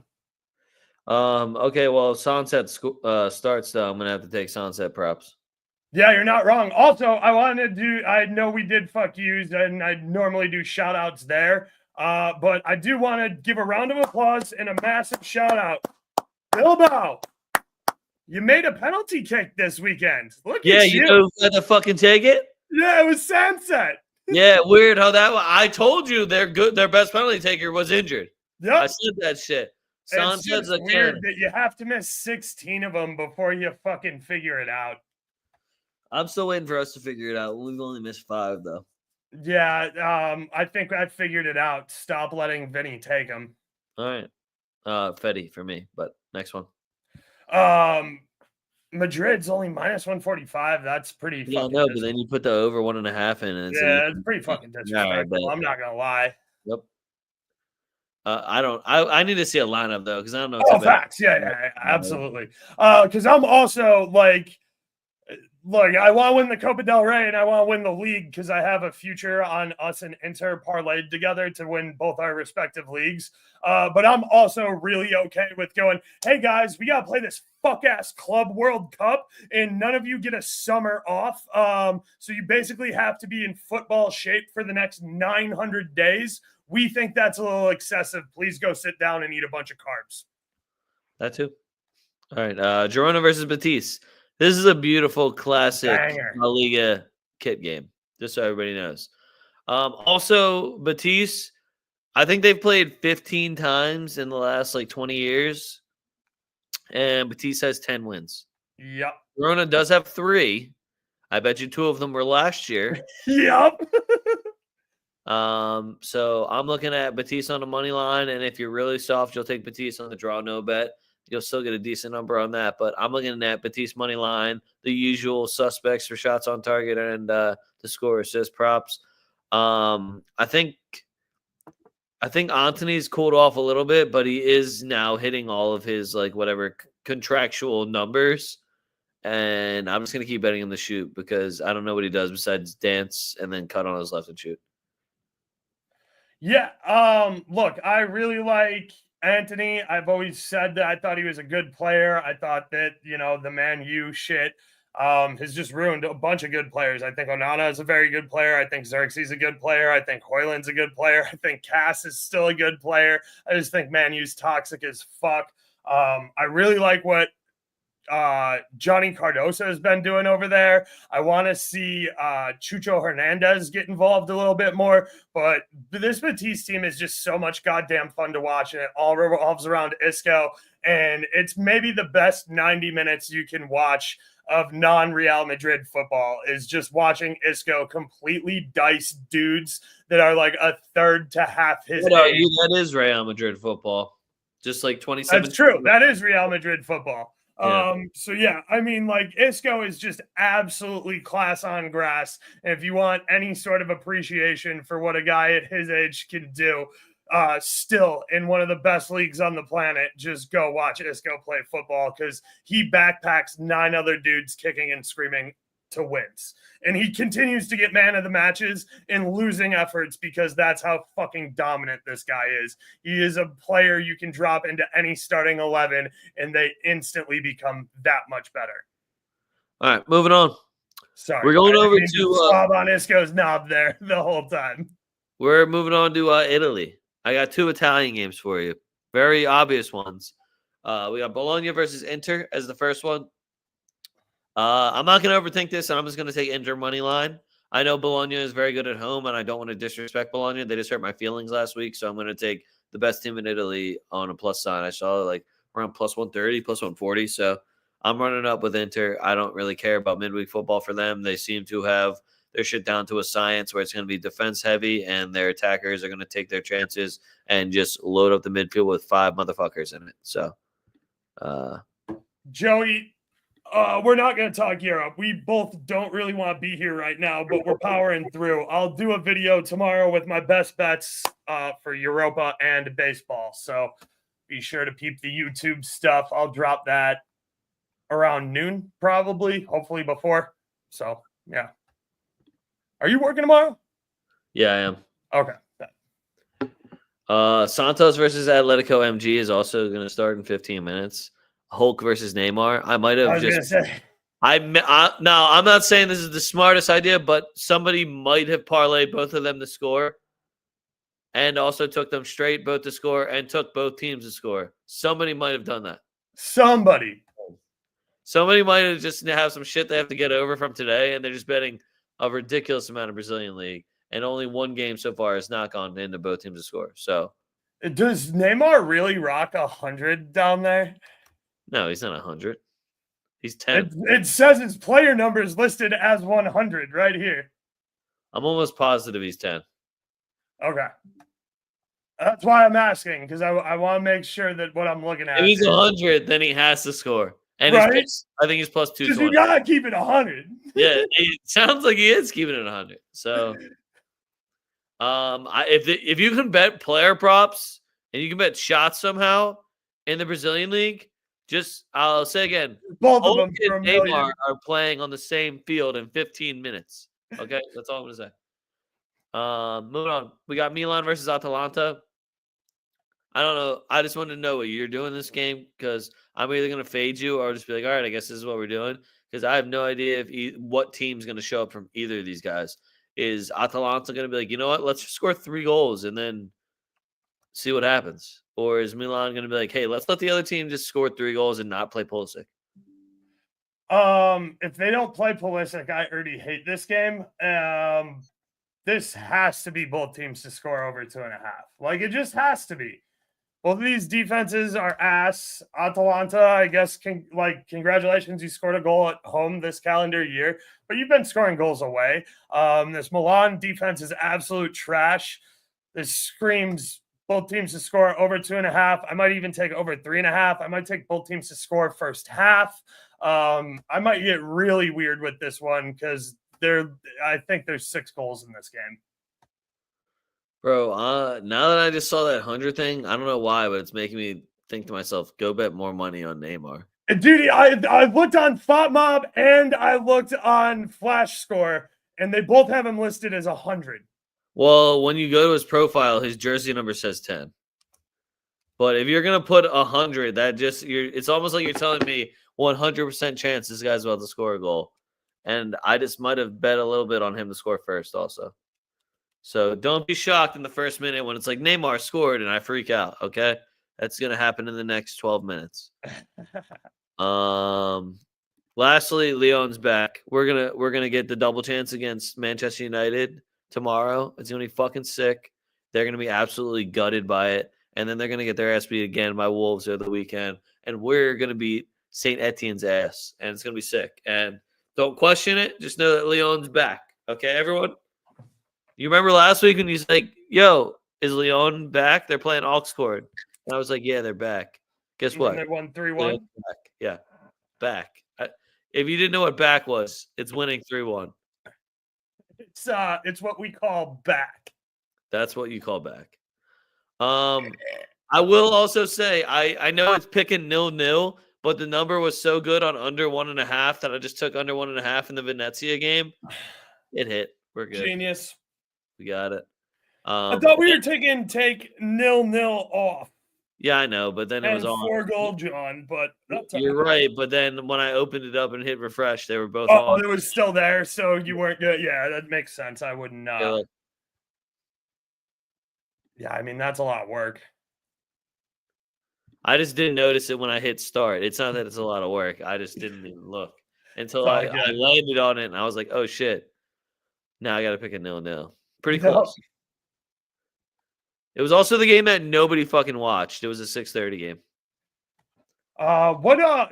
Okay, well, Sunset starts, though. I'm going to have to take Sunset props. Yeah, you're not wrong. Also, I know we did fuck yous, and I normally do shout outs there. But I do want to give a round of applause and a massive shout out. Bilbao, you made a penalty kick this weekend. Look at you. Yeah, you know who had to fucking take it? Yeah, it was Sunset. Yeah, weird how that was. I told you their best penalty taker was injured. Yep. I said that shit. Sunset's a weird that you have to miss 16 of them before you fucking figure it out. I'm still waiting for us to figure it out. We've only missed 5, though. Yeah, I think I figured it out. Stop letting Vinny take him. All right. Fetty for me, but next one. Madrid's only minus 145. That's pretty fucking but then you put the over 1.5 in. And it's pretty fucking disrespectful. I'm not going to lie. Yep. I need to see a lineup, though, because I don't know. Facts. Yeah, absolutely. Because I'm also, like Look, I want to win the Copa del Rey and I want to win the league because I have a future on us and Inter parlayed together to win both our respective leagues. But I'm also really okay with going, hey guys, we got to play this fuck-ass Club World Cup and none of you get a summer off. So you basically have to be in football shape for the next 900 days. We think that's a little excessive. Please go sit down and eat a bunch of carbs. That too. All right. Girona versus Betis. This is a beautiful classic Banger. La Liga kit game, just so everybody knows. Also, Betis, I think they've played 15 times in the last 20 years, and Betis has 10 wins. Yep. Girona does have 3. I bet you 2 of them were last year. Yep. So I'm looking at Betis on the money line, and if you're really soft, you'll take Betis on the draw no bet. You'll still get a decent number on that, but I'm looking at Betis money line, the usual suspects for shots on target and the score assist props. I think Antony's cooled off a little bit, but he is now hitting all of his contractual numbers. And I'm just gonna keep betting him the shoot because I don't know what he does besides dance and then cut on his left and shoot. Yeah. Look, I really like Antony. I've always said that I thought he was a good player. I thought that, the Man U shit has just ruined a bunch of good players. I think Onana is a very good player. I think Xerxes a good player. I think Højlund's a good player. I think Cass is still a good player. I just think Man U's toxic as fuck. I really like what Johnny Cardoso has been doing over there. I want to see Chucho Hernandez get involved a little bit more, but this Betis team is just so much goddamn fun to watch, and it all revolves around Isco, and it's maybe the best 90 minutes you can watch of non-Real Madrid football is just watching Isco completely dice dudes that are like a third to half his age. That is Real Madrid football. Just 27. That's true. That is Real Madrid football. Yeah. So yeah, I mean, Isco is just absolutely class on grass. And if you want any sort of appreciation for what a guy at his age can do, still in one of the best leagues on the planet, just go watch Isco play football because he backpacks 9 other dudes kicking and screaming to wins. And he continues to get man of the matches in losing efforts because that's how fucking dominant this guy is. He is a player you can drop into any starting 11 and they instantly become that much better. All right, moving on. Sorry. We're going over to slob on Isco's knob there the whole time. We're moving on to Italy. I got 2 Italian games for you. Very obvious ones. We got Bologna versus Inter as the first one. I'm not going to overthink this, and I'm just going to take Inter money line. I know Bologna is very good at home, and I don't want to disrespect Bologna. They just hurt my feelings last week, so I'm going to take the best team in Italy on a plus sign. I saw around plus 130, plus 140, so I'm running up with Inter. I don't really care about midweek football for them. They seem to have their shit down to a science where it's going to be defense heavy, and their attackers are going to take their chances and just load up the midfield with 5 motherfuckers in it. So, Joey, we're not going to talk Europe. We both don't really want to be here right now, but we're powering through. I'll do a video tomorrow with my best bets for Europa and baseball. So be sure to peep the YouTube stuff. I'll drop that around noon, probably, hopefully before. So, yeah. Are you working tomorrow? Yeah, I am. Okay. Santos versus Atletico MG is also going to start in 15 minutes. Hulk versus Neymar. I might have just. No, I'm not saying this is the smartest idea, but somebody might have parlayed both of them to score, and also took them straight both to score, and took both teams to score. Somebody might have done that. Somebody might have just have some shit they have to get over from today, and they're just betting a ridiculous amount of Brazilian league, and only one game so far has not gone into both teams to score. So, does Neymar really rock 100 down there? No, he's not 100. He's 10. It says his player number is listed as 100 right here. I'm almost positive he's 10. Okay. That's why I'm asking, because I want to make sure that what I'm looking at. If he's 100, then he has to score. And right? I think he's plus 220. You got to keep it 100. Yeah, it sounds like he is keeping it 100. So, if you can bet player props and you can bet shots somehow in the Brazilian league, I'll say again, Both of Hulk them for and $1 million. Neymar are playing on the same field in 15 minutes. Okay, that's all I'm gonna say. Moving on. We got Milan versus Atalanta. I don't know. I just wanted to know what you're doing this game because I'm either gonna fade you or just be like, all right, I guess this is what we're doing. Because I have no idea if what team's gonna show up from either of these guys. Is Atalanta gonna be like, you know what? Let's score 3 goals and then see what happens, or is Milan gonna be like, hey, let's let the other team just score 3 goals and not play Pulisic? If they don't play Pulisic, I already hate this game. This has to be both teams to score over 2.5. Like, it just has to be. Both of these defenses are ass. Atalanta, I guess, congratulations, you scored a goal at home this calendar year, but you've been scoring goals away. This Milan defense is absolute trash. This screams both teams to score over 2.5. I might even take over 3.5. I might take both teams to score first half. I might get really weird with this one because I think there's 6 goals in this game. Bro, now that I just saw that 100 thing, I don't know why, but it's making me think to myself, go bet more money on Neymar. Dude, I looked on FotMob and I looked on Flash Score, and they both have him listed as 100. Well, when you go to his profile, his jersey number says 10. But if you're gonna put 100, it's almost like you're telling me 100% chance this guy's about to score a goal. And I just might have bet a little bit on him to score first also. So don't be shocked in the first minute when it's like Neymar scored and I freak out, okay? That's going to happen in the next 12 minutes. Lastly, Leon's back. We're going to get the double chance against Manchester United tomorrow. It's going to be fucking sick. They're going to be absolutely gutted by it, and then they're going to get their ass beat again by Wolves over the weekend, and we're going to beat St. Etienne's ass, and it's going to be sick. And don't question it. Just know that Leon's back. Okay, everyone? You remember last week when he's like, yo, is Leon back? They're playing Oxford. And I was like, yeah, they're back. Guess And what? they won 3-1. Yeah, back. If you didn't know what back was, it's winning 3-1. It's what we call back. That's what you call back. I will also say, I know it's picking 0-0, but the number was so good on under 1.5 that I just took under 1.5 in the Venezia game. It hit. We're good. Genius. We got it. I thought we were take 0-0 off. Yeah, I know, but then it was on 4-goal John, but you're right. But then when I opened it up and hit refresh, they were both on. on. It was still there, so you weren't good. Yeah, that makes sense. I wouldn't. Yeah, I mean that's a lot of work. I just didn't notice it when I hit start. It's not that it's a lot of work. I just didn't even look until I landed on it, and I was like, "Oh shit!" Now I got to pick a 0-0. Pretty close. It was also the game that nobody fucking watched. It was a 6:30 game.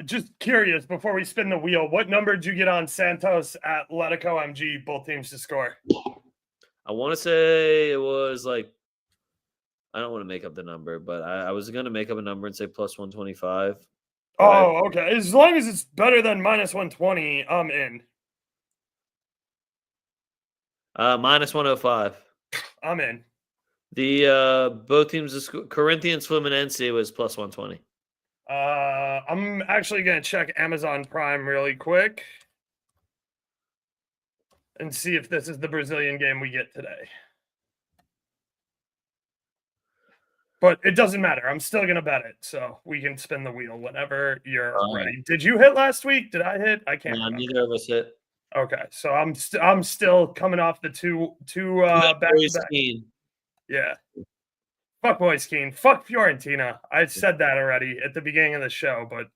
Just curious, before we spin the wheel, what number did you get on Santos Atletico MG, both teams to score? I want to say it was like, I don't want to make up the number, but I was going to make up a number and say plus 125. Oh, okay. As long as it's better than minus 120, I'm in. Minus 105. I'm in. The both teams, Corinthians Fluminense was plus 120. I'm actually going to check Amazon Prime really quick and see if this is the Brazilian game we get today. But it doesn't matter. I'm still going to bet it, so we can spin the wheel whenever you're ready. Did you hit last week? Did I hit? I can't remember. Neither of us hit. Okay, so I'm still coming off the two back-to-back. Yeah. Fuck Moise Keane. Fuck Fiorentina. I said that already at the beginning of the show, but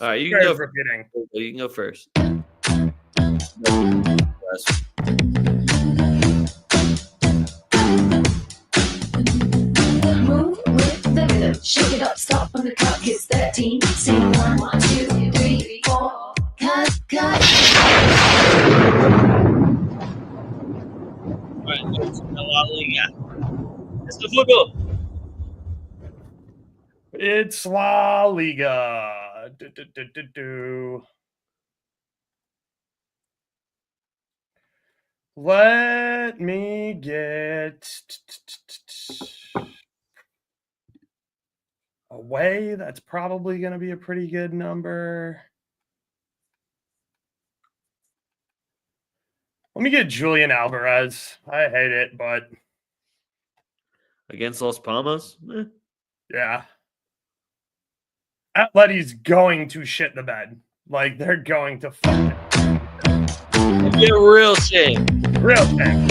all right, you can go repeating. You can go first. Move with the rhythm. Shake it up, stop when the clock hits 13. Sing 1, 2, 3, 4. Cut. All right, it's La Liga. It's the football. It's La Liga. Let me get. Away, that's probably going to be a pretty good number. Let me get Julian Alvarez. I hate it, but Against Los Palmas? yeah. Atleti's going to shit the bed. Like, they're going to fuck it. It'd be a real shame. Real thing.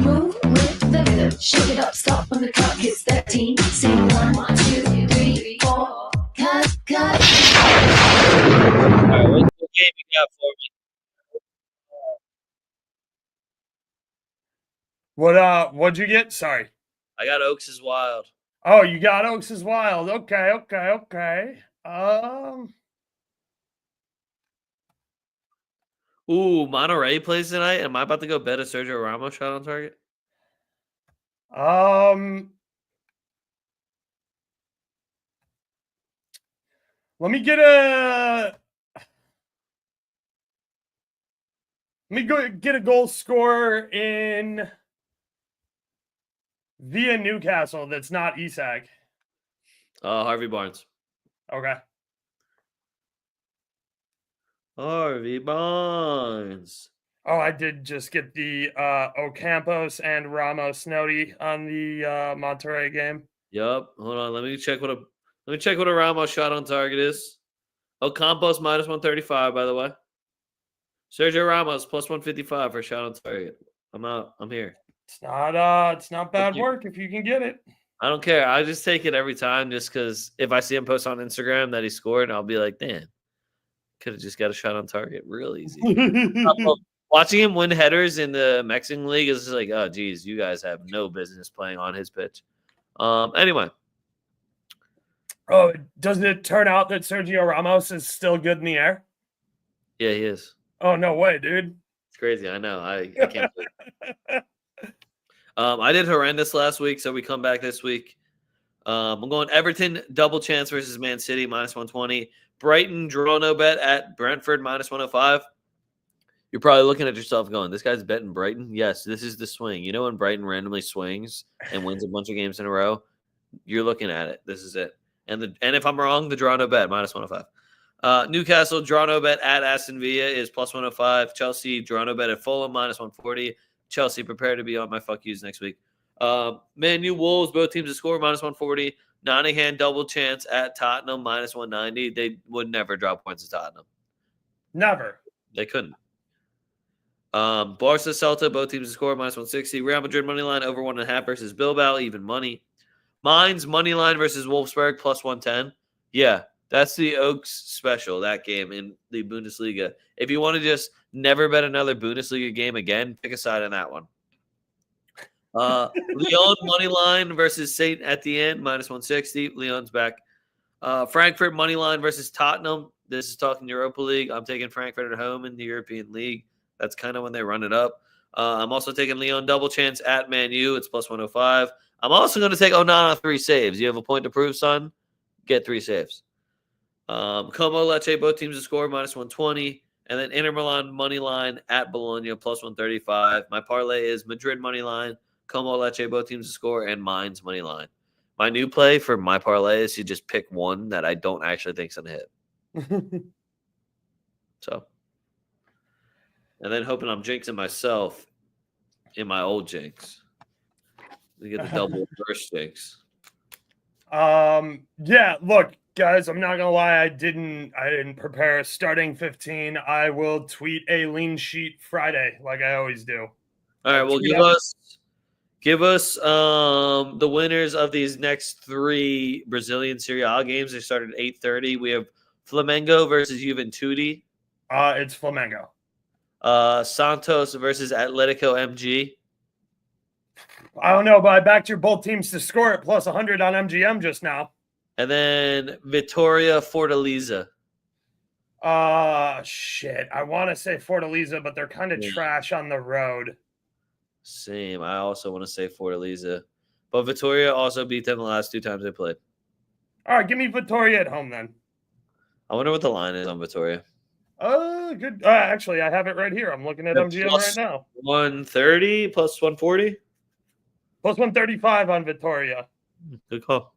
Move with the rhythm, shake it up, stop when the clock hits 13. Sing 1, 2, 3, 4. Cut. All right, what game you got for me? What'd you get? Sorry. I got Oaks is wild. Oh, you got Oaks is wild. Okay. Ooh, Monterey plays tonight. Am I about to go bet a Sergio Ramos shot on target? Let me get a goal scorer in via Newcastle that's not Isak. Harvey Barnes. Okay. Harvey Barnes. Oh, I did just get the Ocampos and Ramos Snody on the Monterrey game. Yep. Hold on. Let me check what a Ramos shot on target is. Ocampos minus 135, by the way. Sergio Ramos plus 155 for a shot on target. I'm here. It's not bad work if you can get it. I don't care. I just take it every time just because if I see him post on Instagram that he scored, I'll be like, damn, could have just got a shot on target. Real easy. Watching him win headers in the Mexican League is just like, oh, geez, you guys have no business playing on his pitch. Anyway. Oh, does it turn out that Sergio Ramos is still good in the air? Yeah, he is. Oh, no way, dude. It's crazy. I know. I can't believe it. I did horrendous last week, so we come back this week. I'm going Everton double chance versus Man City minus 120. Brighton draw no bet at Brentford minus 105. You're probably looking at yourself going, this guy's betting Brighton? Yes, this is the swing. You know when Brighton randomly swings and wins a bunch of games in a row? You're looking at it. This is it. And if I'm wrong, the draw no bet minus 105. Newcastle draw no bet at Aston Villa is plus 105. Chelsea draw no bet at Fulham minus 140. Chelsea prepare to be on my fuck yous next week. Man U Wolves, both teams to score minus 140. Nottingham double chance at Tottenham minus 190. They would never drop points to Tottenham. Never. They couldn't. Barca Celta, both teams to score minus 160. Real Madrid money line over 1.5 versus Bilbao, even money. Mainz money line versus Wolfsburg plus 110. Yeah, that's the Oaks special, that game in the Bundesliga. If you want to just never bet another Bundesliga game again, pick a side on that one. Lyon money line versus Saint at the end, minus 160. Lyon's back. Frankfurt money line versus Tottenham. This is talking Europa League. I'm taking Frankfurt at home in the European League. That's kind of when they run it up. I'm also taking Lyon double chance at Man U. It's plus 105. I'm also going to take Onana 3 saves. You have a point to prove, son? Get 3 saves. Como Lecce, both teams to score, minus 120. And then Inter Milan money line at Bologna, plus 135. My parlay is Madrid money line, Como Lecce, both teams to score, and Mainz money line. My new play for my parlay is you just pick one that I don't actually think is going to hit. So. And then hoping I'm jinxing myself in my old jinx. We get the double reverse jinx. Yeah, look, guys, I'm not gonna lie, I didn't prepare a starting 15. I will tweet a lean sheet Friday, like I always do. All right, well, give us the winners of these next 3 Brazilian Serie A games. They started at 8:30. We have Flamengo versus Juventude. It's Flamengo. Santos versus Atletico MG. I don't know, but I backed your both teams to score at plus 100 on MGM just now. And then Vitória Fortaleza. Shit. I want to say Fortaleza, but they're kind of trash on the road. Same. I also want to say Fortaleza. But Vitória also beat them the last 2 times they played. All right, give me Vitória at home then. I wonder what the line is on Vitória. Good. Actually, I have it right here. I'm looking at MGM right now. 130 plus 140. Plus 135 on Vittoria. Good call.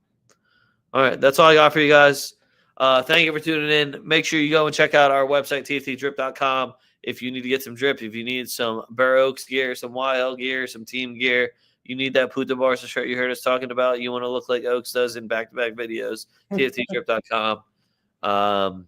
All right, that's all I got for you guys. Thank you for tuning in. Make sure you go and check out our website, tftdrip.com. If you need to get some drip, if you need some BurrOaks gear, some YL gear, some team gear, you need that Puta Barca shirt you heard us talking about, you want to look like Oaks does in back-to-back videos, tftdrip.com.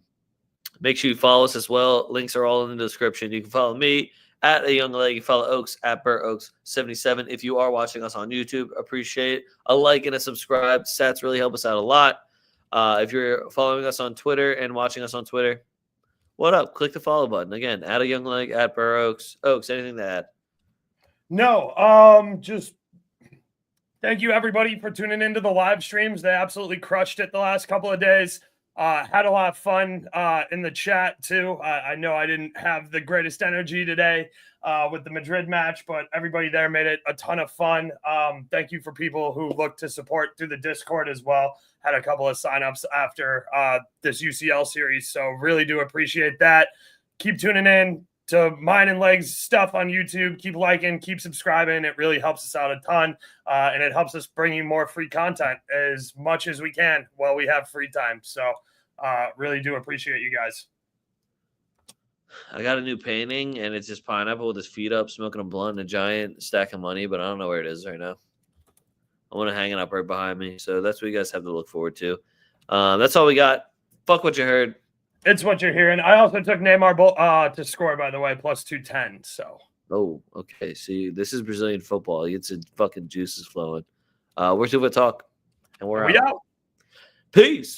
Make sure you follow us as well. Links are all in the description. You can follow me at A Young Leg. You follow Oaks at BurrOaks77. If you are watching us on YouTube, appreciate a like and a subscribe. Stats really help us out a lot. If you're following us on Twitter and watching us on Twitter, what up? Click the follow button. Again, at A Young Leg, at BurrOaks. Oaks, anything to add? No, just thank you everybody for tuning into the live streams. They absolutely crushed it the last couple of days. Had a lot of fun in the chat too. I know I didn't have the greatest energy today with the Madrid match, but everybody there made it a ton of fun. Thank you for people who looked to support through the Discord as well. Had a couple of signups after this UCL series, so really do appreciate that. Keep tuning in to Mine and Legs stuff on YouTube. Keep liking, keep subscribing. It really helps us out a ton, and it helps us bring you more free content as much as we can while we have free time. So really do appreciate you guys. I got a new painting, and it's just pineapple with his feet up, smoking a blunt and a giant stack of money, but I don't know where it is right now. I want to hang it up right behind me. So that's what you guys have to look forward to. That's all we got. Fuck what you heard. It's what you're hearing. I also took Neymar to score, by the way, plus 210. So. Oh, okay. See, this is Brazilian football. It's a fucking juices flowing. We're TwoFootTalk, and we're out. out. Peace.